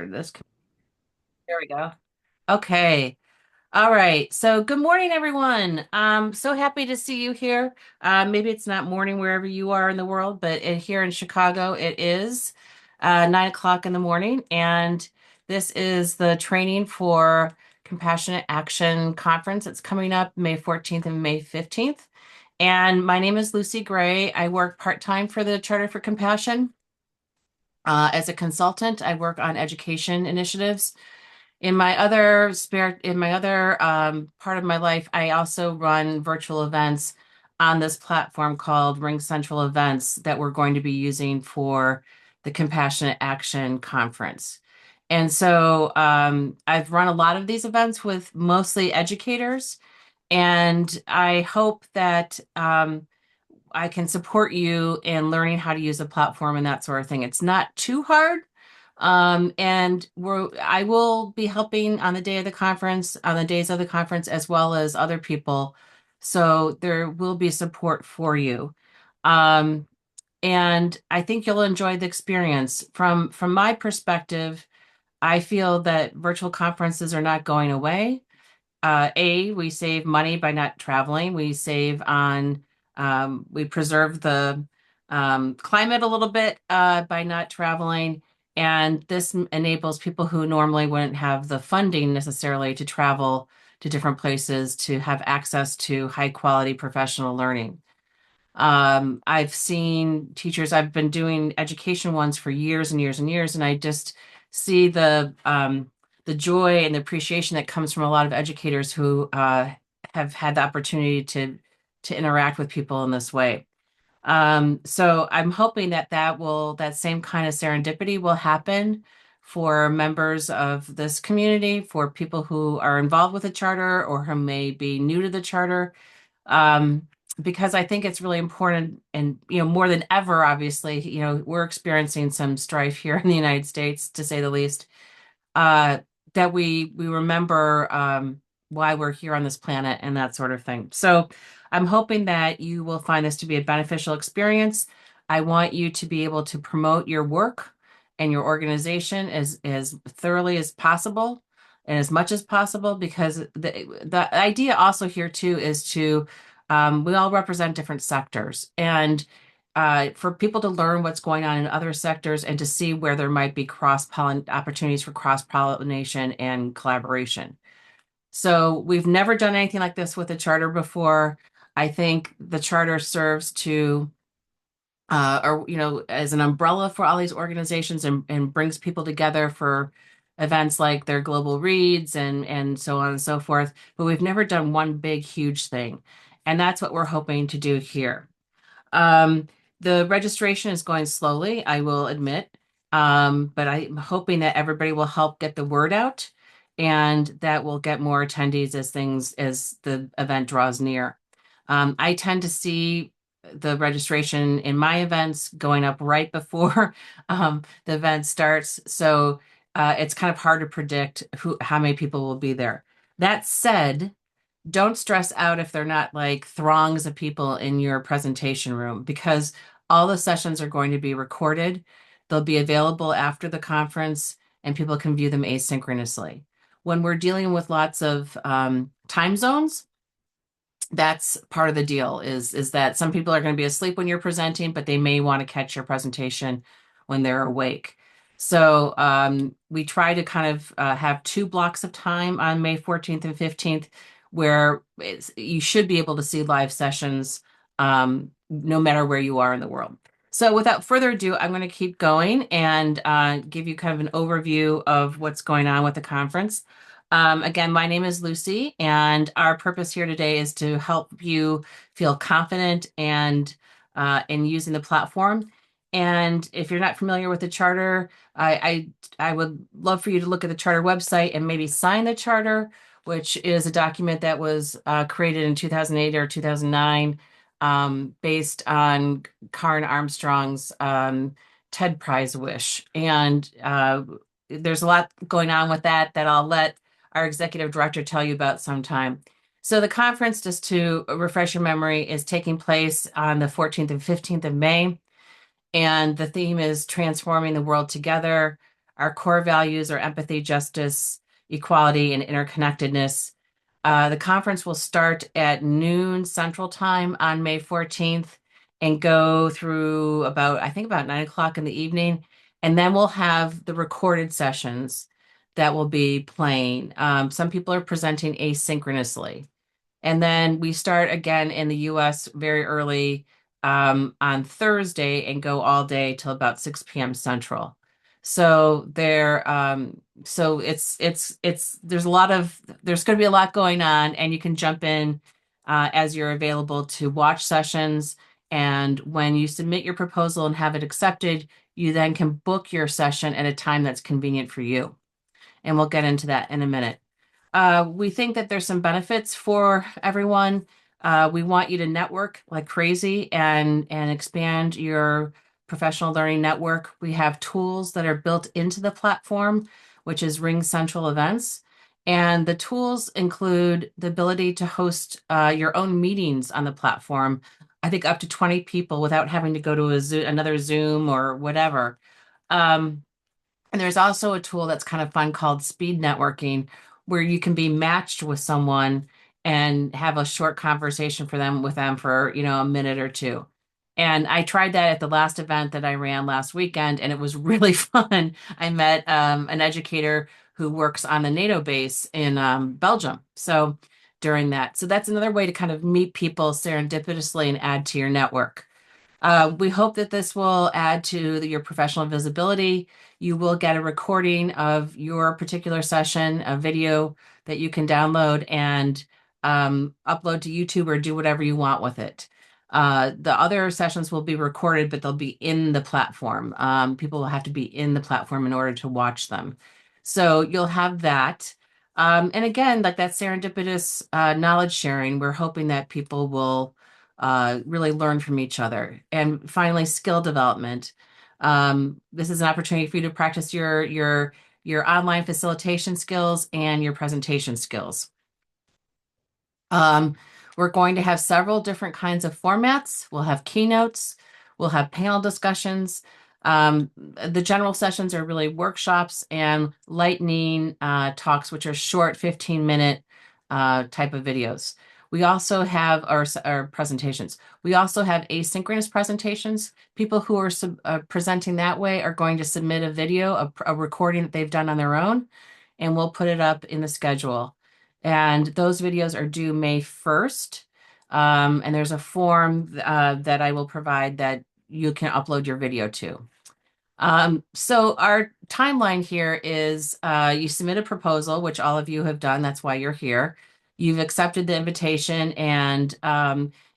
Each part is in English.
share this. There we go. Okay. All right. So good morning, everyone. So happy to see you here. Maybe it's not morning wherever you are in the world, but here in Chicago, it is 9 o'clock in the morning. And this is the training for Compassionate Action Conference. It's coming up May 14th and May 15th. And my name is Lucy Gray. I work part-time for the Charter for Compassion. As a consultant, I work on education initiatives. In my other part of my life, I also run virtual events on this platform called Ring Central Events that we're going to be using for the Compassionate Action Conference. And so I've run a lot of these events with mostly educators, and I hope that I can support you in learning how to use a platform and that sort of thing. It's not too hard. And I will be helping on the day of the conference, on the days of the conference, as well as other people. So there will be support for you. Um, and I think you'll enjoy the experience. From my perspective, I feel that virtual conferences are not going away. We save money by not traveling. We preserve the climate a little bit by not traveling. And this enables people who normally wouldn't have the funding necessarily to travel to different places to have access to high quality professional learning. I've seen teachers, I've been doing education ones for years and years and years, and I just see the joy and the appreciation that comes from a lot of educators who have had the opportunity to interact with people in this way. So I'm hoping that that same kind of serendipity will happen for members of this community, for people who are involved with the charter or who may be new to the charter, um, because I think it's really important, and more than ever, obviously, we're experiencing some strife here in the United States, to say the least. Uh, that we remember why we're here on this planet and that sort of thing. So I'm hoping that you will find this to be a beneficial experience. I want you to be able to promote your work and your organization as thoroughly as possible and as much as possible, because the idea also here too is to we all represent different sectors, and for people to learn what's going on in other sectors and to see where there might be opportunities for cross-pollination and collaboration. So we've never done anything like this with a charter before. I think the charter serves to or as an umbrella for all these organizations, and brings people together for events like their global reads and so on and so forth. But we've never done one big, huge thing. And that's what we're hoping to do here. Um, the registration is going slowly, I will admit, but I'm hoping that everybody will help get the word out, and that we'll get more attendees as the event draws near. I tend to see the registration in my events going up right before the event starts, so it's kind of hard to predict how many people will be there. That said, don't stress out if they're not like throngs of people in your presentation room, because all the sessions are going to be recorded. They'll be available after the conference, and people can view them asynchronously. When we're dealing with lots of time zones, that's part of the deal is that some people are going to be asleep when you're presenting, but they may want to catch your presentation when they're awake. So we try to kind of have two blocks of time on May 14th and 15th where you should be able to see live sessions no matter where you are in the world. So without further ado, I'm going to keep going and give you kind of an overview of what's going on with the conference. Again, my name is Lucy, and our purpose here today is to help you feel confident and in using the platform. And if you're not familiar with the charter, I would love for you to look at the charter website and maybe sign the charter, which is a document that was created in 2008 or 2009, based on Karen Armstrong's TED Prize wish. And there's a lot going on with that I'll let our executive director tell you about sometime. So the conference, just to refresh your memory, is taking place on the 14th and 15th of May. And the theme is transforming the world together. Our core values are empathy, justice, equality, and interconnectedness. The conference will start at noon Central Time on May 14th and go through about, I think, about 9 o'clock in the evening. And then we'll have the recorded sessions that will be playing. Some people are presenting asynchronously. And then we start again in the US very early on Thursday and go all day till about 6 p.m. Central. So there's going to be a lot going on, and you can jump in as you're available to watch sessions. And when you submit your proposal and have it accepted, you then can book your session at a time that's convenient for you. And we'll get into that in a minute. We think that there's some benefits for everyone. We want you to network like crazy and expand your professional learning network. We have tools that are built into the platform, which is Ring Central Events. And the tools include the ability to host your own meetings on the platform. I think up to 20 people without having to go to another Zoom or whatever. Um, and there's also a tool that's kind of fun called speed networking, where you can be matched with someone and have a short conversation with them for, a minute or two. And I tried that at the last event that I ran last weekend, and it was really fun. I met an educator who works on a NATO base in Belgium. So during that, so that's another way to kind of meet people serendipitously and add to your network. We hope that this will add to your professional visibility. You will get a recording of your particular session, a video that you can download and upload to YouTube or do whatever you want with it. The other sessions will be recorded, but they'll be in the platform. People will have to be in the platform in order to watch them. So you'll have that. And again, like that serendipitous knowledge sharing, we're hoping that people will really learn from each other. And finally, skill development. This is an opportunity for you to practice your online facilitation skills and your presentation skills. Um, we're going to have several different kinds of formats. We'll have keynotes, we'll have panel discussions. The general sessions are really workshops and lightning talks, which are short 15-minute type of videos. We also have our presentations. We also have asynchronous presentations. People who are presenting that way are going to submit a video, a recording that they've done on their own, and we'll put it up in the schedule. And those videos are due May 1st. And there's a form that I will provide that you can upload your video to. So our timeline here is you submit a proposal, which all of you have done. That's why you're here. You've accepted the invitation, and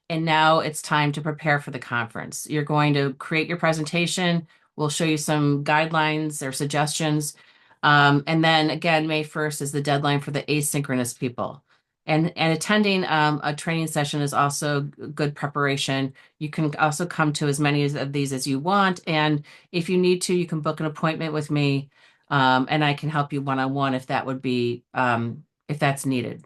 now it's time to prepare for the conference. You're going to create your presentation. We'll show you some guidelines or suggestions. And then again, May 1st is the deadline for the asynchronous people. And attending a training session is also good preparation. You can also come to as many of these as you want. And if you need to, you can book an appointment with me, and I can help you one-on-one if that would be, if that's needed.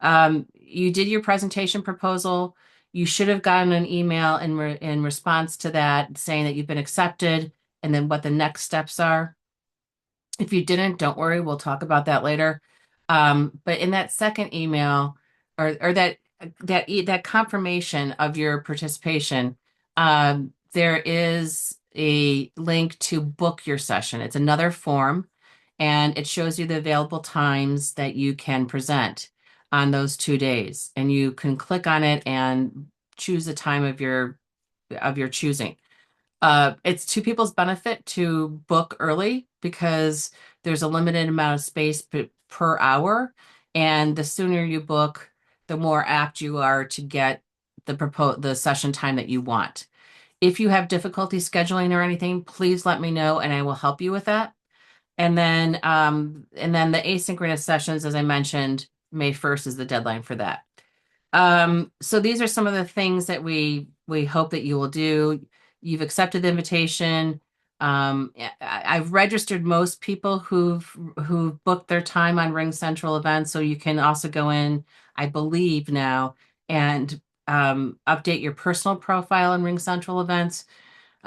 You did your presentation proposal. You should have gotten an email in response to that saying that you've been accepted and then what the next steps are. If you didn't, don't worry, we'll talk about that later. But in that second email or that confirmation of your participation, there is a link to book your session. It's another form, and it shows you the available times that you can present on those 2 days. And you can click on it and choose the time of your choosing. It's to people's benefit to book early because there's a limited amount of space per hour, and the sooner you book, the more apt you are to get the session time that you want. If you have difficulty scheduling or anything, please let me know and I will help you with that. And then the asynchronous sessions, as I mentioned, May 1st is the deadline for that. So these are some of the things that we hope that you will do. You've accepted the invitation. I've registered most people who've booked their time on Ring Central events, so you can also go in, I believe now, and update your personal profile in Ring Central events.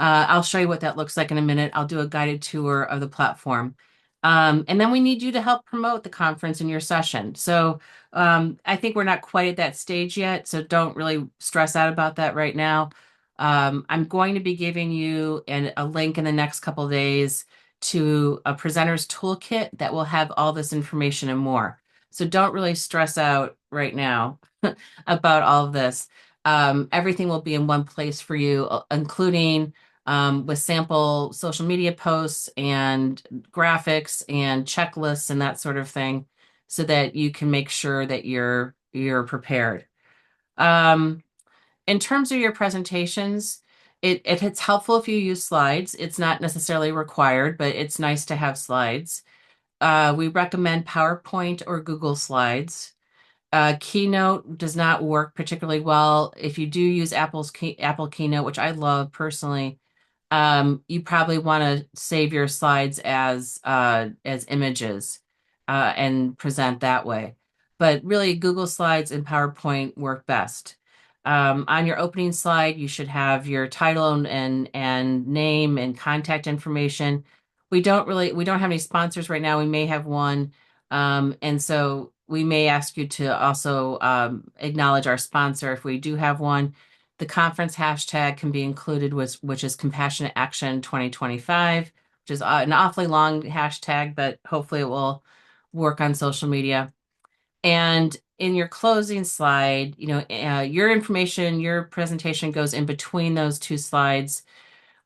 I'll show you what that looks like in a minute. I'll do a guided tour of the platform. And then we need you to help promote the conference in your session. So I think we're not quite at that stage yet, so don't really stress out about that right now. I'm going to be giving you a link in the next couple of days to a presenter's toolkit that will have all this information and more. So don't really stress out right now about all of this. Everything will be in one place for you, including with sample social media posts and graphics and checklists and that sort of thing, so that you can make sure that you're prepared. Um, in terms of your presentations, it's helpful if you use slides. It's not necessarily required, but it's nice to have slides. We recommend PowerPoint or Google Slides. Keynote does not work particularly well. If you do use Apple Keynote, which I love personally, you probably want to save your slides as images and present that way. But really, Google Slides and PowerPoint work best. On your opening slide, you should have your title and name and contact information. We don't have any sponsors right now. We may have one, and so we may ask you to also acknowledge our sponsor if we do have one. The conference hashtag can be included, which is Compassionate Action 2025, which is an awfully long hashtag, but hopefully it will work on social media. And in your closing slide, your information, your presentation goes in between those two slides.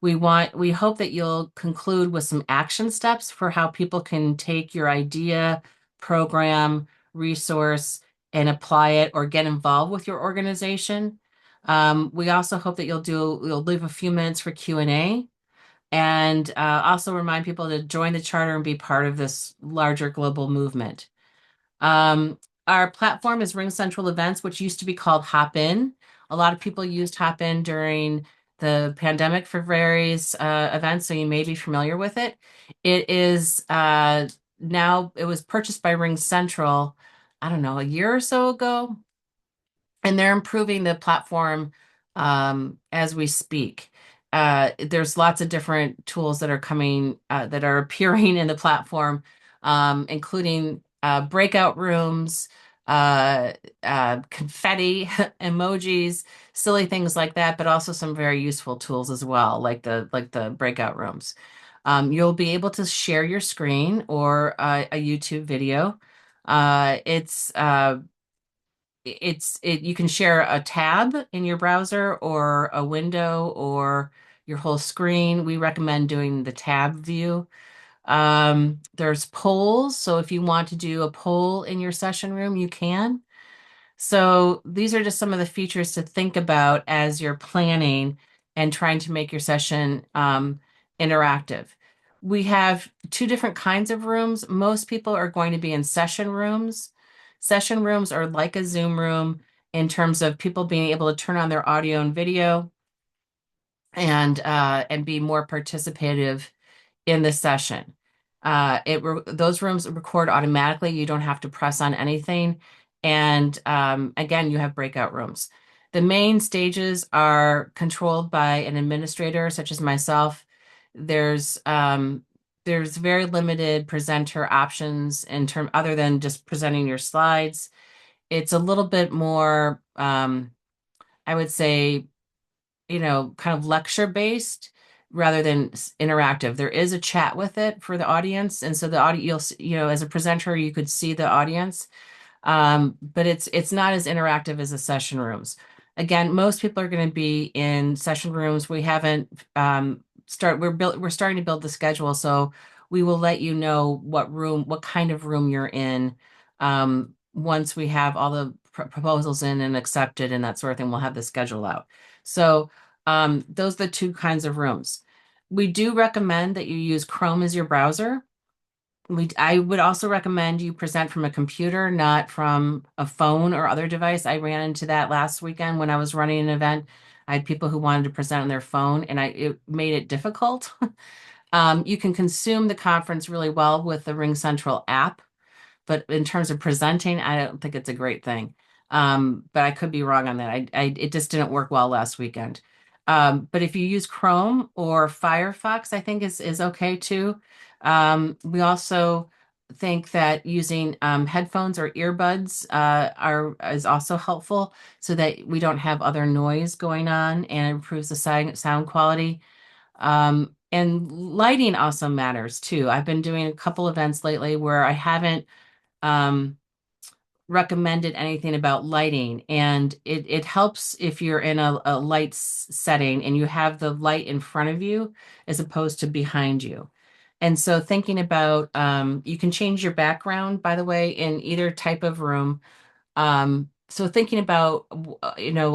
We hope that you'll conclude with some action steps for how people can take your idea, program, resource, and apply it or get involved with your organization. We also hope that you'll leave a few minutes for Q&A, and also remind people to join the charter and be part of this larger global movement. Our platform is RingCentral Events, which used to be called Hopin. A lot of people used Hopin during the pandemic for various events, so you may be familiar with it. It is now, it was purchased by RingCentral, I don't know, a year or so ago, and they're improving the platform as we speak. There's lots of different tools that are coming, that are appearing in the platform, including breakout rooms, confetti, emojis, silly things like that, but also some very useful tools as well, like the breakout rooms. You'll be able to share your screen or a YouTube video. You can share a tab in your browser or a window or your whole screen. We recommend doing the tab view. There's polls, so if you want to do a poll in your session room, you can. So these are just some of the features to think about as you're planning and trying to make your session interactive. We have two different kinds of rooms. Most people are going to be in session rooms. Session rooms are like a Zoom room in terms of people being able to turn on their audio and video and be more participative in the session. Those rooms record automatically. You don't have to press on anything. And again, you have breakout rooms. The main stages are controlled by an administrator, such as myself. There's very limited presenter options in term other than just presenting your slides. It's a little bit more, I would say, kind of lecture based rather than interactive. There is a chat with it for the audience, and so the audience, as a presenter, you could see the audience, but it's not as interactive as the session rooms. Again, most people are going to be in session rooms. We haven't we're starting to build the schedule, so we will let you know what kind of room you're in. Once we have all the proposals in and accepted and that sort of thing, we'll have the schedule out. So those are the two kinds of rooms. We do recommend that you use Chrome as your browser. I would also recommend you present from a computer, not from a phone or other device. I ran into that last weekend when I was running an event. I had people who wanted to present on their phone, and it made it difficult. You can consume the conference really well with the RingCentral app, but in terms of presenting, I don't think it's a great thing. But I could be wrong on that. It just didn't work well last weekend. But if you use Chrome or Firefox, I think is okay too. We also think that using headphones or earbuds are is also helpful so that we don't have other noise going on and improves the sound quality. And lighting also matters too. I've been doing a couple events lately where I haven't um, recommended anything about lighting, and it helps if you're in a light setting and you have the light in front of you as opposed to behind you. And so thinking about you can change your background, by the way, in either type of room. So thinking about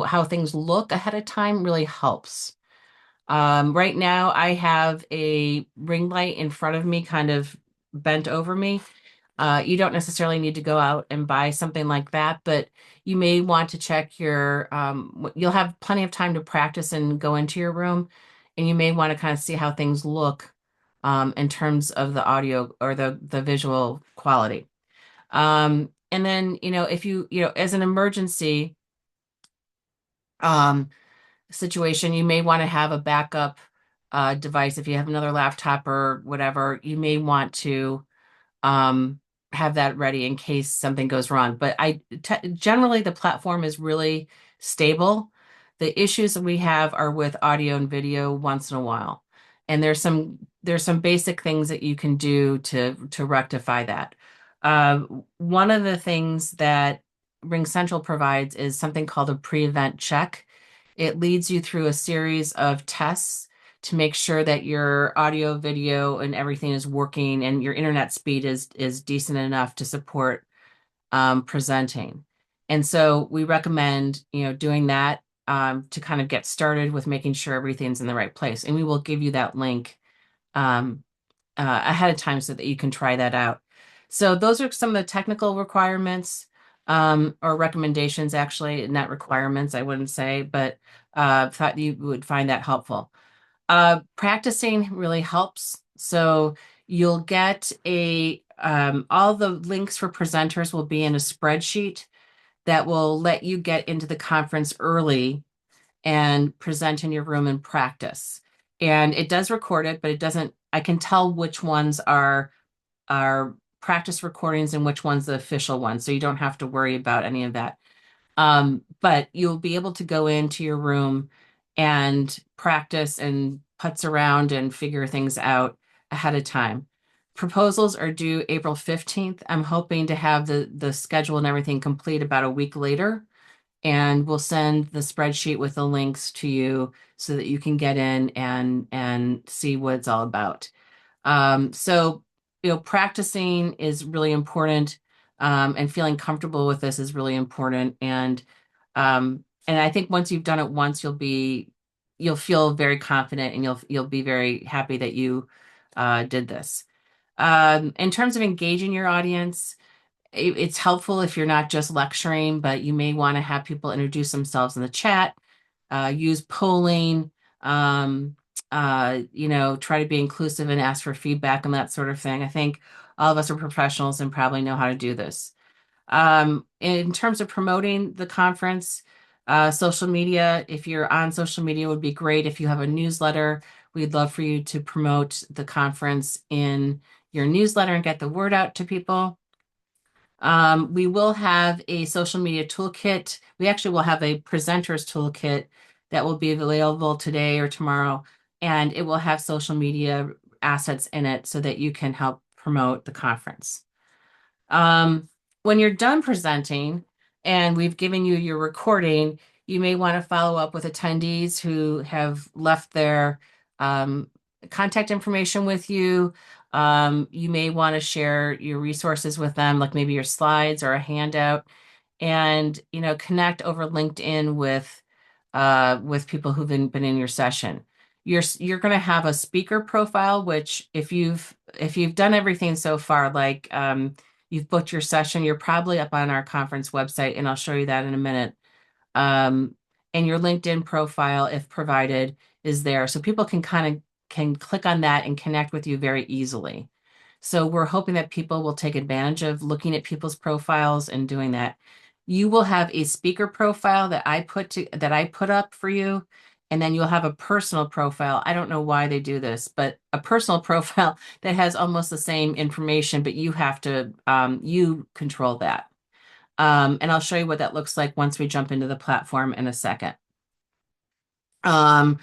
how things look ahead of time really helps. Right now, I have a ring light in front of me, kind of bent over me. You don't necessarily need to go out and buy something like that, but you may want to check you'll have plenty of time to practice and go into your room, and you may want to kind of see how things look in terms of the audio or the visual quality. And then, if as an emergency, um, situation, you may want to have a backup device. If you have another laptop or whatever, you may want to um, have that ready in case something goes wrong. But generally, the platform is really stable. The issues that we have are with audio and video once in a while, and there's some basic things that you can do to rectify that. Uh, One of the things that RingCentral provides is something called a pre-event check. It leads you through a series of tests to make sure that your audio, video, and everything is working and your internet speed is decent enough to support presenting. And so we recommend, doing that to kind of get started with making sure everything's in the right place. And we will give you that link um, ahead of time so that you can try that out. So those are some of the technical requirements or recommendations, actually, not requirements, I wouldn't say, but thought you would find that helpful. Practicing really helps. So you'll get all the links for presenters will be in a spreadsheet that will let you get into the conference early and present in your room and practice. And it does record it, but it doesn't, I can tell which ones are practice recordings and which one's the official one. So you don't have to worry about any of that. But you'll be able to go into your room and practice and putz around and figure things out ahead of time. Proposals are due April 15th. I'm hoping to have the schedule and everything complete about a week later. And we'll send the spreadsheet with the links to you so that you can get in and see what it's all about. So, practicing is really important, and feeling comfortable with this is really important. And I think once you've done it once, you'll feel very confident and you'll be very happy that you did this. In terms of engaging your audience, it's helpful if you're not just lecturing, but you may want to have people introduce themselves in the chat, use polling, um, try to be inclusive and ask for feedback and that sort of thing. I think all of us are professionals and probably know how to do this. In terms of promoting the conference, social media, if you're on social media, would be great. If you have a newsletter, we'd love for you to promote the conference in your newsletter and get the word out to people. We will have a social media toolkit. We actually will have a presenter's toolkit that will be available today or tomorrow, and it will have social media assets in it so that you can help promote the conference. When you're done presenting and we've given you your recording, you may want to follow up with attendees who have left their um, contact information with you. You may want to share your resources with them, like maybe your slides or a handout, and connect over LinkedIn with people who've been in your session. You're going to have a speaker profile, which if you've done everything so far, like you've booked your session, you're probably up on our conference website, and I'll show you that in a minute. Um, and your LinkedIn profile, if provided, is there. So people can click on that and connect with you very easily. So we're hoping that people will take advantage of looking at people's profiles and doing that. You will have a speaker profile that I put up for you, and then you'll have a personal profile. I don't know why they do this, but a personal profile that has almost the same information, but you have to you control that. And I'll show you what that looks like once we jump into the platform in a second. Um,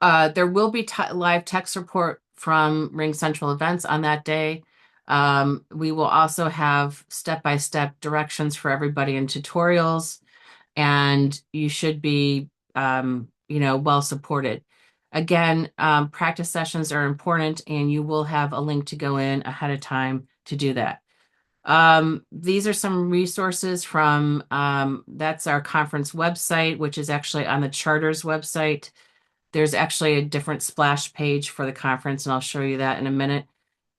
there will be live tech support from Ring Central Events on that day. We will also have step-by-step directions for everybody and tutorials, and you should be, well supported. Again, practice sessions are important, and you will have a link to go in ahead of time to do that. These are some resources from, that's our conference website, which is actually on the charter's website. There's actually a different splash page for the conference, and I'll show you that in a minute.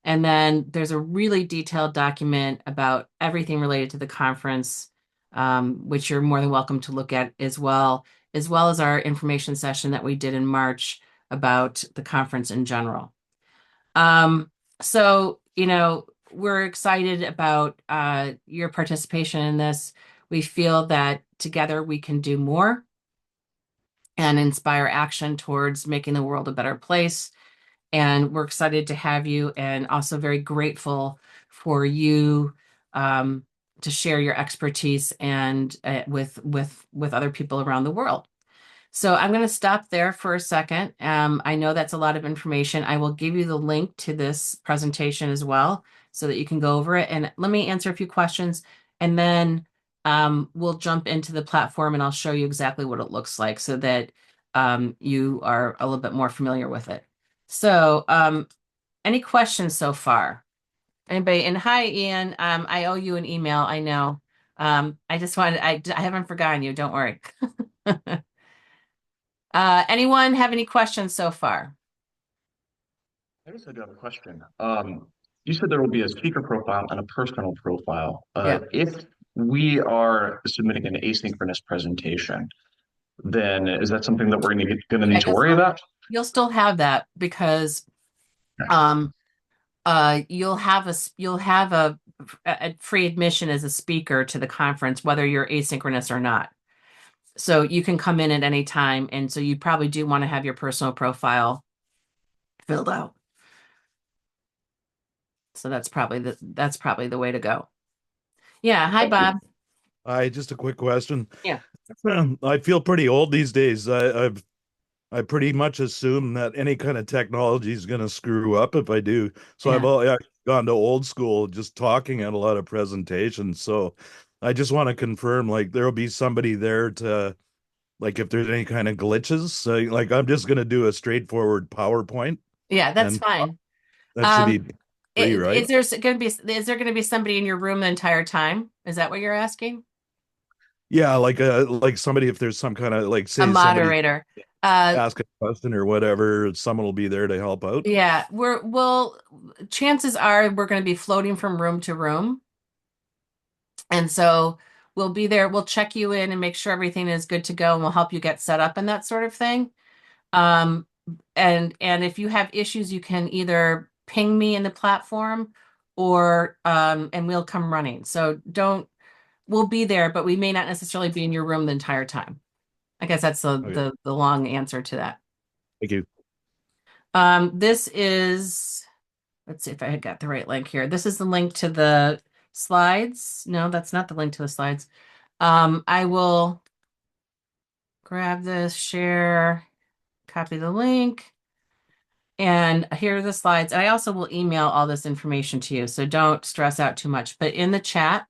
And then there's a really detailed document about everything related to the conference, which you're more than welcome to look at as well as our information session that we did in March about the conference in general. So, we're excited about your participation in this. We feel that together we can do more and inspire action towards making the world a better place. And we're excited to have you and also very grateful for you to share your expertise and with other people around the world. So I'm going to stop there for a second. I know that's a lot of information. I will give you the link to this presentation as well so that you can go over it. And let me answer a few questions, and then we'll jump into the platform and I'll show you exactly what it looks like so that you are a little bit more familiar with it. So any questions so far? Anybody? And hi, Ian. I owe you an email. I know. I haven't forgotten you. Don't worry. Anyone have any questions so far? I guess I do have a question. You said there will be a speaker profile and a personal profile. Yeah. If we are submitting an asynchronous presentation, then is that something that we're going to Yeah, need to worry about? you'll still have that because Okay. um you'll have a free admission as a speaker to the conference, whether you're asynchronous or not. So you can come in at any time, and so you probably do want to have your personal profile filled out. So that's probably the way to go. Yeah. Hi, Thank you. Bob. Hi, just a quick question. Yeah. I feel pretty old these days. I pretty much assume that any kind of technology is going to screw up if I do. So I've Yeah. all yeah, gone to old school, just talking at a lot of presentations. So I just want to confirm, like there'll be somebody there to, like, if there's any kind of glitches. So like I'm just going to do a straightforward PowerPoint, Yeah, that's and fine. that should Um, be free, right? is there going to be somebody in your room the entire time? Is that what you're asking? Yeah, like somebody, if there's some kind of, like, A say somebody moderator. Uh, ask a question or whatever, someone will be there to help out. yeah, chances are we're going to be floating from room to room. And so we'll be there, we'll check you in and make sure everything is good to go, and we'll help you get set up and that sort of thing. Um, and if you have issues, you can either ping me in the platform or and we'll come running. So don't we'll be there, but we may not necessarily be in your room the entire time. I guess that's Okay, the long answer to that. thank you. This is, let's see if I had got the right link here. This is the link to the slides. No, that's not the link to the slides. I will grab this, share, copy the link, and here are the slides. I also will email all this information to you, so don't stress out too much. But in the chat,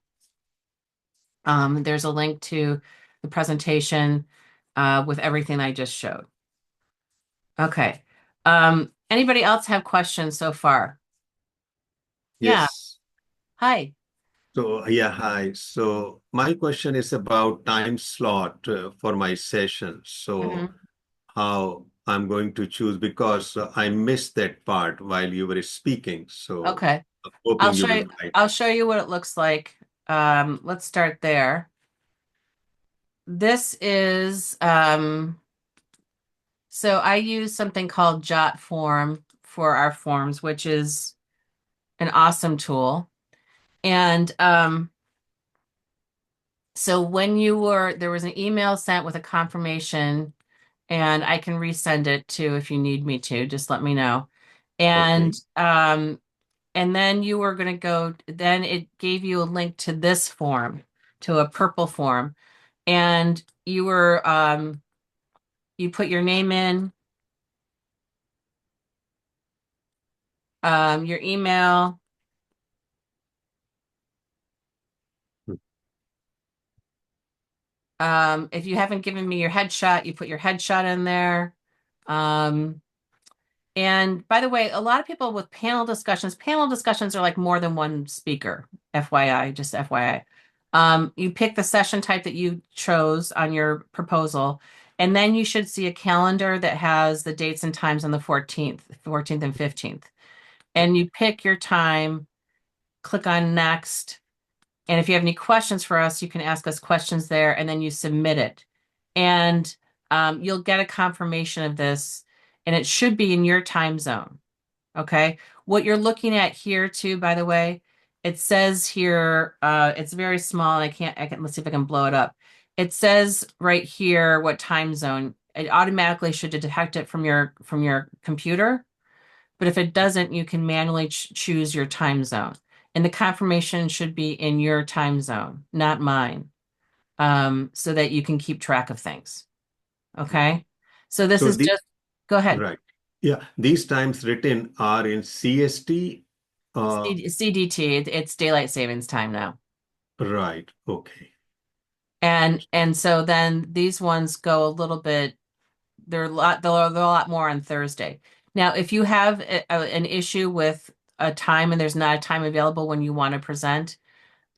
there's a link to the presentation with everything I just showed. Okay. Anybody else have questions so far? Yeah. Yes. Hi. So, yeah, hi. So, my question is about time slot for my session. So, Mhm. how I'm going to choose because I missed that part while you were speaking. So, Okay. I'm hoping you will guide. I'll show you what it looks like. Let's start there. This is so I use something called JotForm for our forms, which is an awesome tool. And so when there was an email sent with a confirmation and I can resend it too if you need me to. Just let me know. And Okay. and then you were going to go, then it gave you a link to this form, to a purple form. And you put your name in, your email. If you haven't given me your headshot, you put your headshot in there. Um, And by the way, a lot of people with panel discussions are like more than one speaker, FYI, just FYI. You pick the session type that you chose on your proposal, and then you should see a calendar that has the dates and times on the 14th and 15th. And you pick your time, click on next, and if you have any questions for us, you can ask us questions there, and then you submit it. And you'll get a confirmation of this, and it should be in your time zone. Okay. What you're looking at here too, by the way, it says here, it's very small and let's see if I can blow it up. It says right here what time zone. It automatically should detect it from your computer. But if it doesn't, you can manually choose your time zone. And the confirmation should be in your time zone, not mine, so that you can keep track of things. Okay. So this So is just, go ahead. right. Yeah, these times written are in CST. CDT, it's daylight savings time now. Right. Okay. And so then these ones go a little bit, they're a lot more on Thursday. Now, if you have an issue with a time and there's not a time available when you want to present,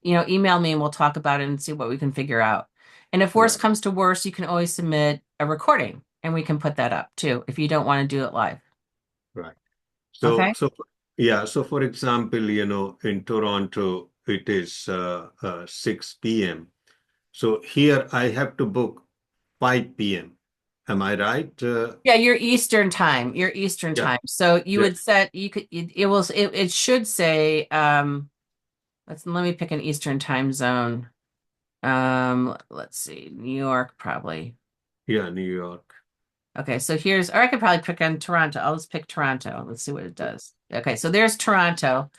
email me and we'll talk about it and see what we can figure out. And if worse Right. comes to worse, you can always submit a recording and we can put that up too if you don't want to do it live. Right. Okay? Yeah. So for example, in Toronto, it is 6 p.m. So here I have to book 5 p.m. Am I right? Yeah, your Eastern time. Your Eastern Yeah. time. So you Yeah. would set you could it should say let me pick an Eastern time zone. Let's see, New York probably. Yeah. New York. Okay, so or I could probably pick on Toronto. I'll just pick Toronto. Let's see what it does. Okay, so there's Toronto.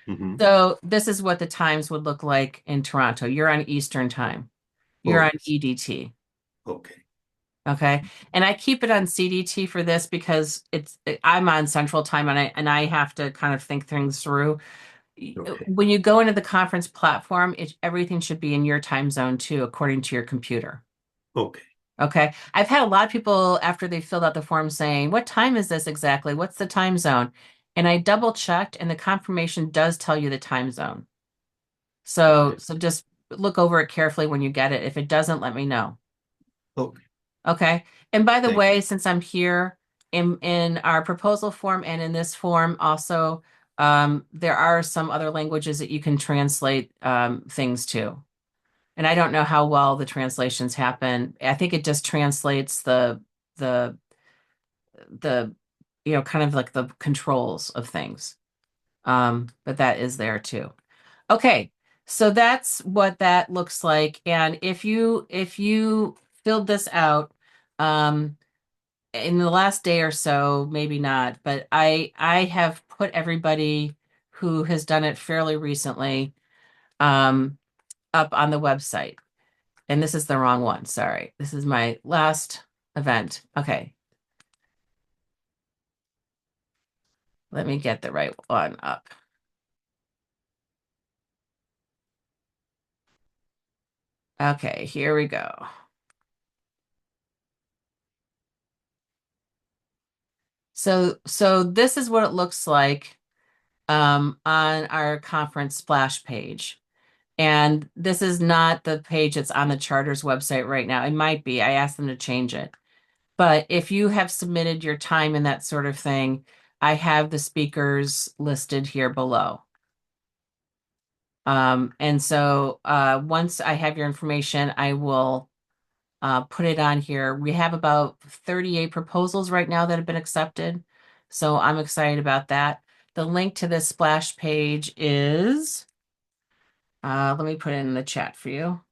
Mm-hmm. So this is what the times would look like in Toronto. You're on Eastern time. You're on Oh, EDT. okay. Okay. And I keep it on CDT for this because I'm on Central Time and I have to kind of think things through. Okay. When you go into the conference platform, everything should be in your time zone too, according to your computer. Okay. Okay. I've had a lot of people after they filled out the form saying, "What time is this exactly? What's the time zone?" And I double checked and the confirmation does tell you the time zone. So Okay. so just look over it carefully when you get it. If it doesn't, let me know. Okay. Okay. And by the Thank way, since I'm here in our proposal form and in this form also, there are some other languages that you can translate things to. And I don't know how well the translations happen. I think it just translates the the kind of like the controls of things. But that is there too. Okay, so that's what that looks like. And if you filled this out, um, in the last day or so, maybe not, but I have put everybody who has done it fairly recently um, up on the website. And this is the wrong one. Sorry. This is my last event. Okay. Let me get the right one up. Okay, here we go. So this is what it looks like on our conference splash page. And this is not the page that's on the charter's website right now. It might be. I asked them to change it. But if you have submitted your time and that sort of thing, I have the speakers listed here below. And so once I have your information, I will put it on here. We have about 38 proposals right now that have been accepted. So I'm excited about that. The link to this splash page is, let me put it in the chat for you.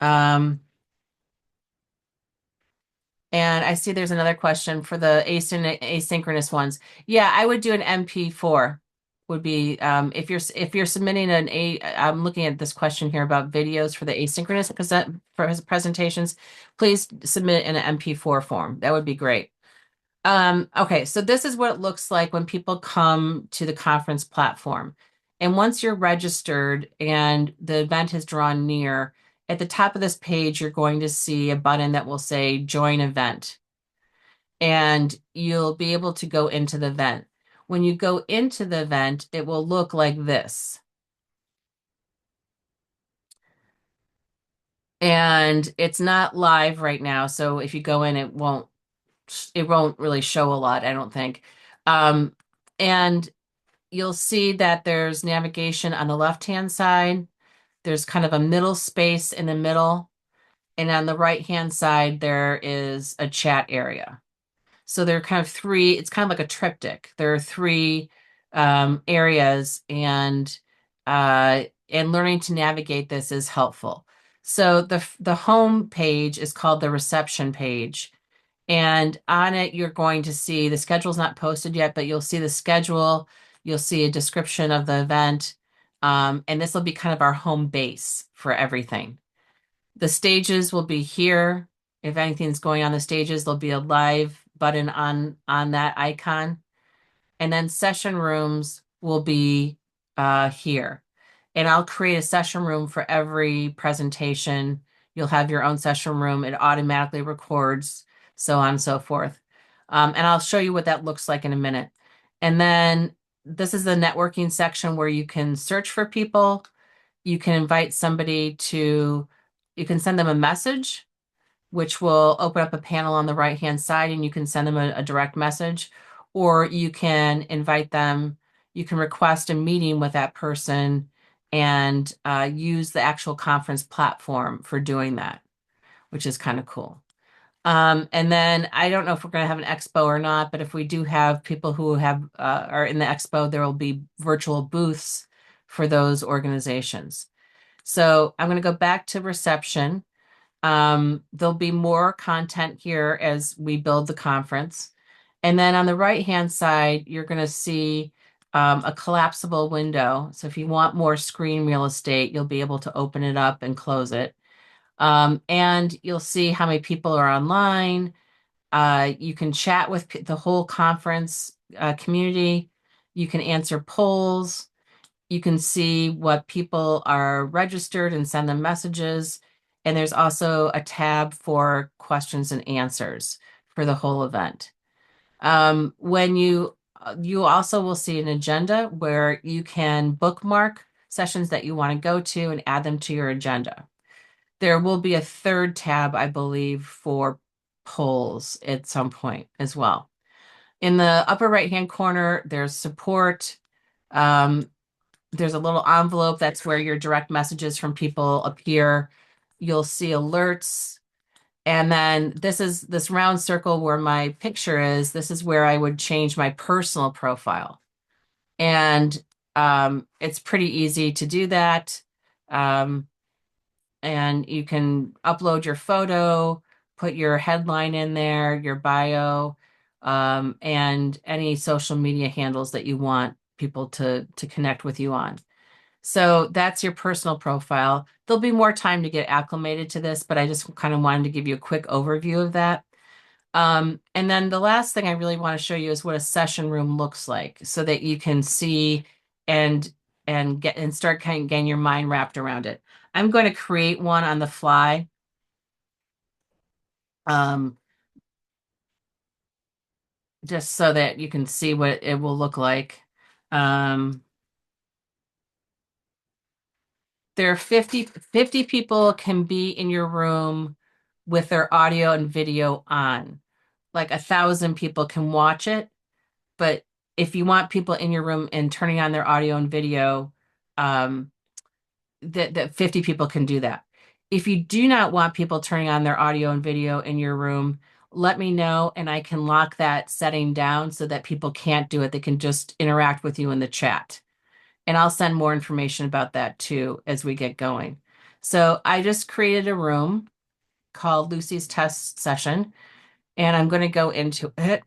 And And I see there's another question for the asynchronous ones. Yeah, I would do an MP4 would be if you're submitting I'm looking at this question here about videos for the asynchronous presentations, please submit in an MP4 form. That would be great. Okay, so this is what it looks like when people come to the conference platform. And once you're registered and the event has drawn near, at the top of this page, you're going to see a button that will say join event. And you'll be able to go into the event. When you go into the event, it will look like this. And it's not live right now, so if you go in, it won't really show a lot, I don't think. And you'll see that there's navigation on the left-hand side. There's kind of a middle space in the middle. And on the right-hand side, there is a chat area. So there are kind of three, it's kind of like a triptych. There are three areas, and learning to navigate this is helpful. So the home page is called the reception page. And on it, you're going to see the schedule's not posted yet, but you'll see the schedule. You'll see a description of the event. And this will be kind of our home base for everything. The stages will be here. If anything's going on the stages, there'll be a live button on that icon. And then session rooms will be here. And I'll create a session room for every presentation. You'll have your own session room. It automatically records, so on and so forth. And I'll show you what that looks like in a minute. And then this is the networking section where you can search for people. You can invite somebody to, you can send them a message, which will open up a panel on the right-hand side, and you can send them a direct message, or you can invite them, you can request a meeting with that person and use the actual conference platform for doing that, which is kind of cool. And then I don't know if we're going to have an expo or not, but if we do have people who are in the expo, there will be virtual booths for those organizations. So I'm going to go back to reception. There'll be more content here as we build the conference. And then on the right-hand side, you're going to see a collapsible window. So if you want more screen real estate, you'll be able to open it up and close it. And you'll see how many people are online. You can chat with the whole conference community. You can answer polls. You can see what people are registered and send them messages. And there's also a tab for questions and answers for the whole event. When you also will see an agenda where you can bookmark sessions that you want to go to and add them to your agenda. There will be a third tab, I believe, for polls at some point as well. In the upper right-hand corner, there's support. There's a little envelope. That's where your direct messages from people appear. You'll see alerts. And then this round circle where my picture is. This is where I would change my personal profile. And it's pretty easy to do that. And you can upload your photo, put your headline in there, your bio, and any social media handles that you want people to connect with you on. So that's your personal profile. There'll be more time to get acclimated to this, but I just kind of wanted to give you a quick overview of that. And then the last thing I really want to show you is what a session room looks like, so that you can see and start kind of getting your mind wrapped around it. I'm going to create one on the fly. Just so that you can see what it will look like. There are 50 people can be in your room with their audio and video on. Like 1,000 people can watch it. But if you want people in your room and turning on their audio and video, that 50 people can do that. If you do not want people turning on their audio and video in your room, let me know and I can lock that setting down so that people can't do it. They can just interact with you in the chat. And I'll send more information about that too as we get going. So I just created a room called Lucy's Test Session. and I'm going to go into it.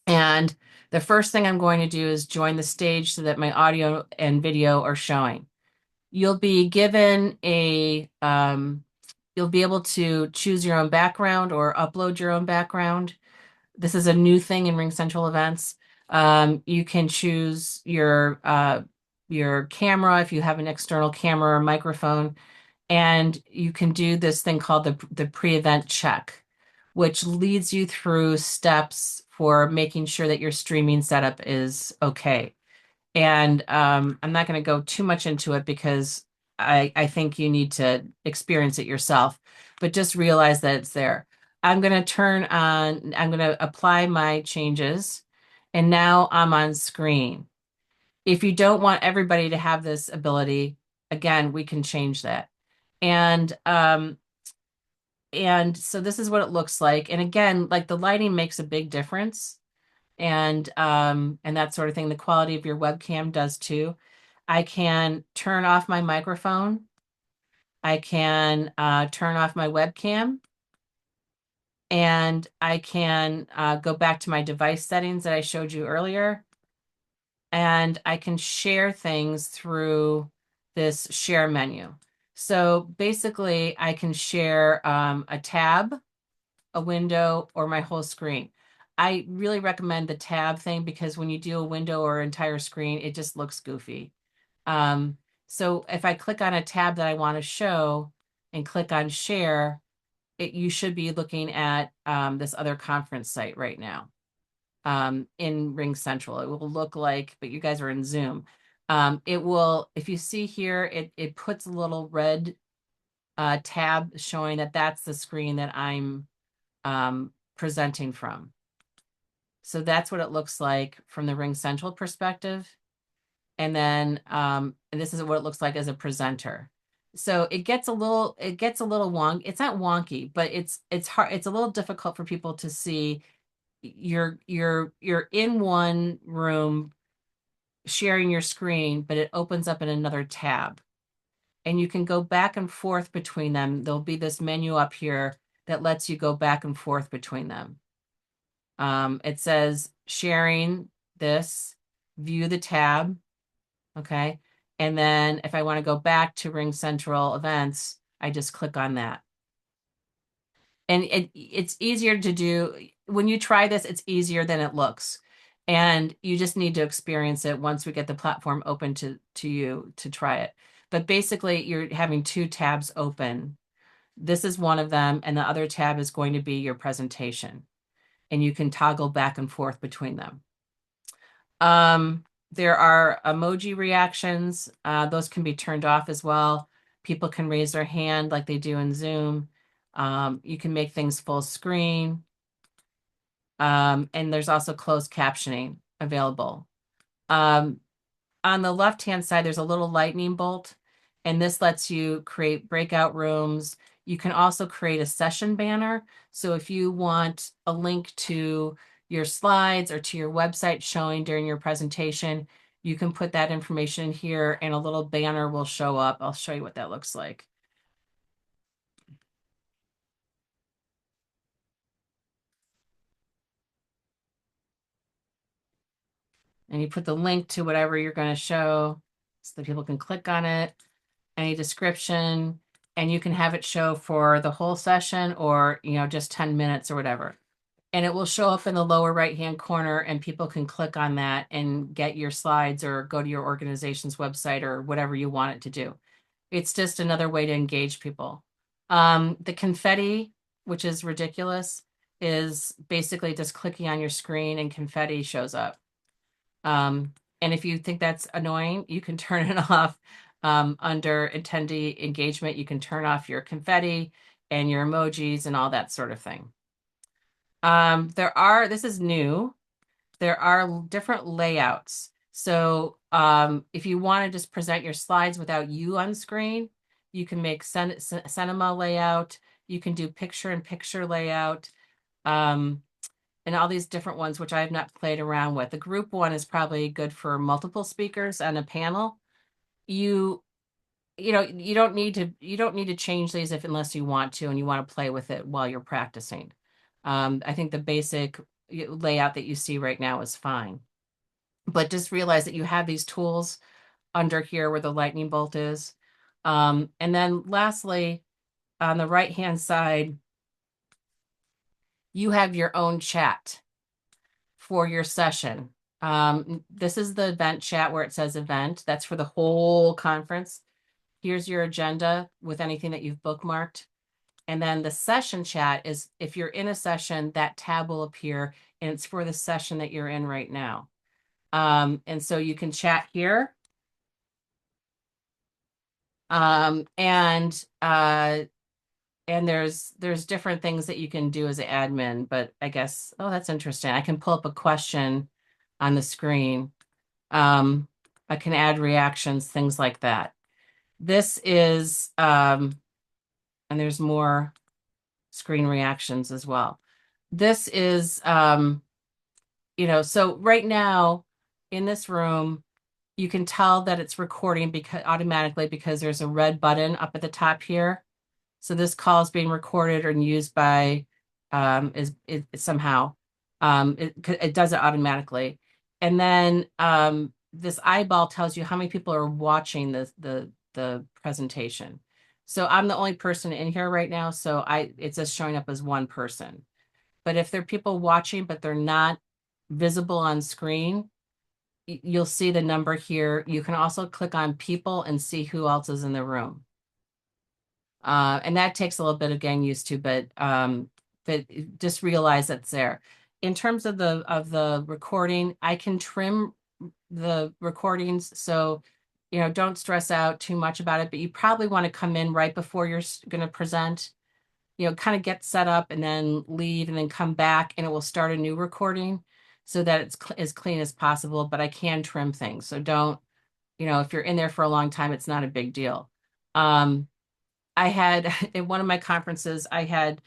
And the first thing I'm going to do is join the stage so that my audio and video are showing. You'll be given you'll be able to choose your own background or upload your own background. This is a new thing in RingCentral events. You can choose your camera if you have an external camera or microphone, and you can do this thing called the pre-event check, which leads you through steps for making sure that your streaming setup is okay. And I'm not going to go too much into it because I think you need to experience it yourself, but just realize that it's there. I'm going to I'm going to apply my changes, and now I'm on screen. If you don't want everybody to have this ability, again, we can change that. And so this is what it looks like. And again, like the lighting makes a big difference, and that sort of thing. The quality of your webcam does too. I can turn off my microphone. I can turn off my webcam, and I can go back to my device settings that I showed you earlier. And I can share things through this share menu. So basically, I can share a tab, a window, or my whole screen. I really recommend the tab thing because when you do a window or entire screen, it just looks goofy. So if I click on a tab that I want to show and click on share, you should be looking at this other conference site right now in RingCentral. It will look like, but you guys are in Zoom. It will, if you see here, it puts a little red tab showing that that's the screen that I'm presenting from. So that's what it looks like from the RingCentral perspective. And then and this is what it looks like as a presenter. So it gets a little wonky. It's not wonky, but it's hard. It's a little difficult for people to see. You're in one room sharing your screen, but it opens up in another tab. And you can go back and forth between them. There'll be this menu up here that lets you go back and forth between them. It says sharing this, view the tab, okay? And then if I want to go back to RingCentral events, I just click on that. And it's easier to do. When you try this, it's easier than it looks. And you just need to experience it once we get the platform open to you to try it. But basically, you're having two tabs open. This is one of them, and the other tab is going to be your presentation. And you can toggle back and forth between them. There are emoji reactions. Those can be turned off as well. People can raise their hand like they do in Zoom. You can make things full screen. And there's also closed captioning available. On the left-hand side, there's a little lightning bolt, and this lets you create breakout rooms. You can also create a session banner. So if you want a link to your slides or to your website showing during your presentation, you can put that information here and a little banner will show up. I'll show you what that looks like. And you put the link to whatever you're going to show so that people can click on it, any description, and you can have it show for the whole session or, just 10 minutes or whatever. And it will show up in the lower right-hand corner and people can click on that and get your slides or go to your organization's website or whatever you want it to do. It's just another way to engage people. The confetti, which is ridiculous, is basically just clicking on your screen and confetti shows up. And if you think that's annoying, you can turn it off. Under attendee engagement, you can turn off your confetti and your emojis and all that sort of thing. This is new. There are different layouts. So if you want to just present your slides without you on screen, you can make cinema layout. You can do picture-in-picture layout. And all these different ones, which I have not played around with. The group one is probably good for multiple speakers on a panel. you don't need to change these if unless you want to and you want to play with it while you're practicing. I think the basic layout that you see right now is fine. But just realize that you have these tools under here where the lightning bolt is. And then lastly, on the right-hand side, you have your own chat for your session. This is the event chat where it says event. That's for the whole conference. Here's your agenda with anything that you've bookmarked. And then the session chat is if you're in a session, that tab will appear and it's for the session that you're in right now. And so you can chat here. And there's different things that you can do as an admin, but I guess, oh, that's interesting. I can pull up a question on the screen. I can add reactions, things like that. This is, and there's more screen reactions as well. This is, so right now in this room, you can tell that it's recording because automatically because there's a red button up at the top here. So this call is being recorded and used by somehow it does it automatically. And then this eyeball tells you how many people are watching the presentation. So I'm the only person in here right now, so it's just showing up as one person. But if there are people watching but they're not visible on screen, you'll see the number here. You can also click on people and see who else is in the room. And that takes a little bit of getting used to, but just realize that's there. In terms of the recording, I can trim the recordings, so don't stress out too much about it. But you probably want to come in right before you're going to present. Kind of get set up and then leave and then come back, and it will start a new recording so that it's as clean as possible. But I can trim things, so don't. If you're in there for a long time, it's not a big deal. I had in one of my conferences, I had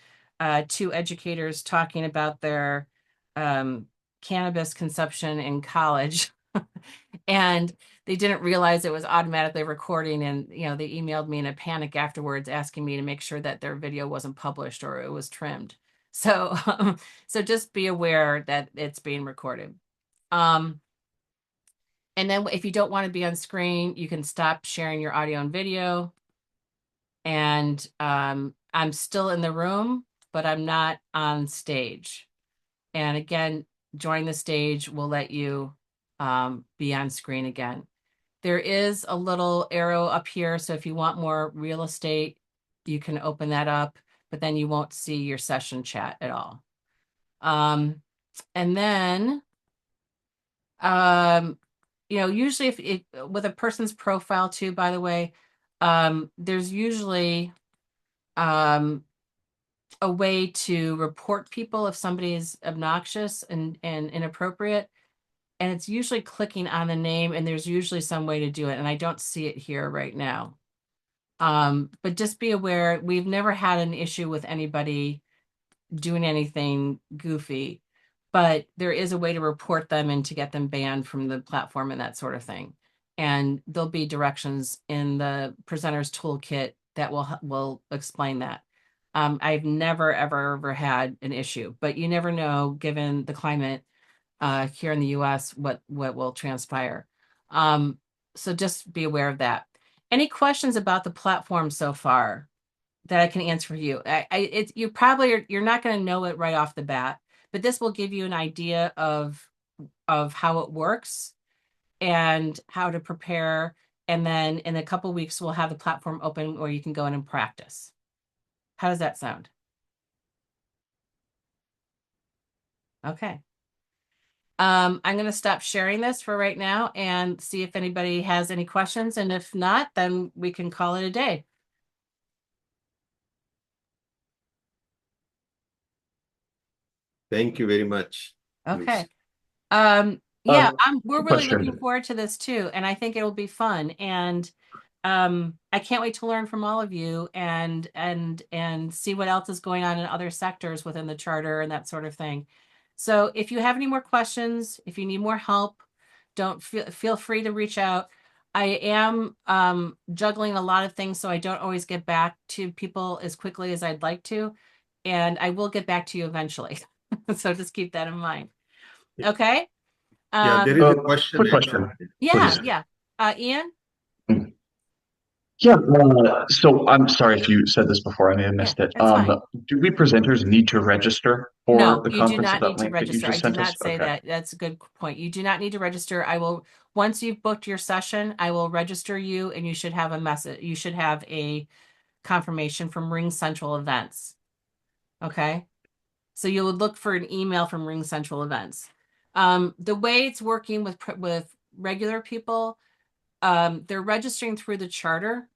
two educators talking about their cannabis consumption in college. And they didn't realize it was automatically recording. And, they emailed me in a panic afterwards asking me to make sure that their video wasn't published or it was trimmed. So, so just be aware that it's being recorded. And then if you don't want to be on screen, you can stop sharing your audio and video. And I'm still in the room, but I'm not on stage. And again, join the stage will let you be on screen again. There is a little arrow up here, so if you want more real estate, you can open that up, but then you won't see your session chat at all. And then, usually if with a person's profile too, by the way, there's usually a way to report people if somebody is obnoxious and inappropriate. And it's usually clicking on the name, and there's usually some way to do it. And I don't see it here right now. But just be aware, we've never had an issue with anybody doing anything goofy, but there is a way to report them and to get them banned from the platform and that sort of thing. And there'll be directions in the presenter's toolkit that will explain that. I've never, ever had an issue, but you never know, given the climate here in the US, what will transpire. So just be aware of that. Any questions about the platform so far that I can answer for you? You're not going to know it right off the bat, but this will give you an idea of how it works and how to prepare. And then in a couple of weeks, we'll have the platform open where you can go in and practice. How does that sound? Okay. I'm going to stop sharing this for right now and see if anybody has any questions. And if not, then we can call it a day. Thank you very much. Okay. Miss. Yeah, we're really question. looking forward to this too. And I think it'll be fun. And I can't wait to learn from all of you and see what else is going on in other sectors within the charter and that sort of thing. So if you have any more questions, if you need more help, don't feel free to reach out. I am juggling a lot of things, so I don't always get back to people as quickly as I'd like to. And I will get back to you eventually. So just keep that in mind. Okay. Yeah, there is a Uh, question. quick question, Yeah, please. yeah. Ian? Yeah, so I'm sorry if you said this before, I may have Yeah, missed it. that's fine. Do we presenters need to register for No, the you do conference at not that need to link that you register. I just did sent us? not say Okay. that. That's a good point. You do not need to register. I will, once you've booked your session, I will register you and you should have a message. You should have a confirmation from Ring Central Events. Okay. So you would look for an email from Ring Central Events. The way it's working with regular people, they're registering through the charter.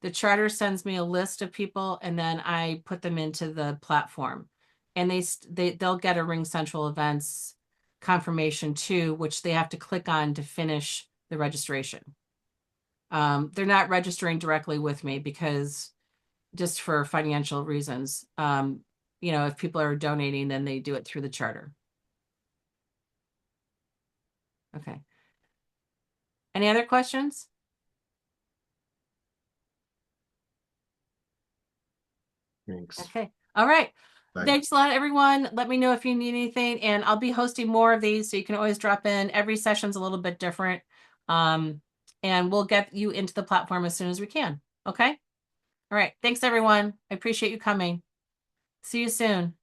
The charter sends me a list of people, and then I put them into the platform, and they'll get a Ring Central Events confirmation too, which they have to click on to finish the registration. They're not registering directly with me because just for financial reasons. If people are donating, then they do it through the charter. Okay. Any other questions? Thanks. Okay. All right. Bye. Thanks a lot, everyone. Let me know if you need anything, and I'll be hosting more of these, so you can always drop in. Every session's a little bit different. And we'll get you into the platform as soon as we can. Okay. All right. Thanks, everyone. I appreciate you coming. See you soon.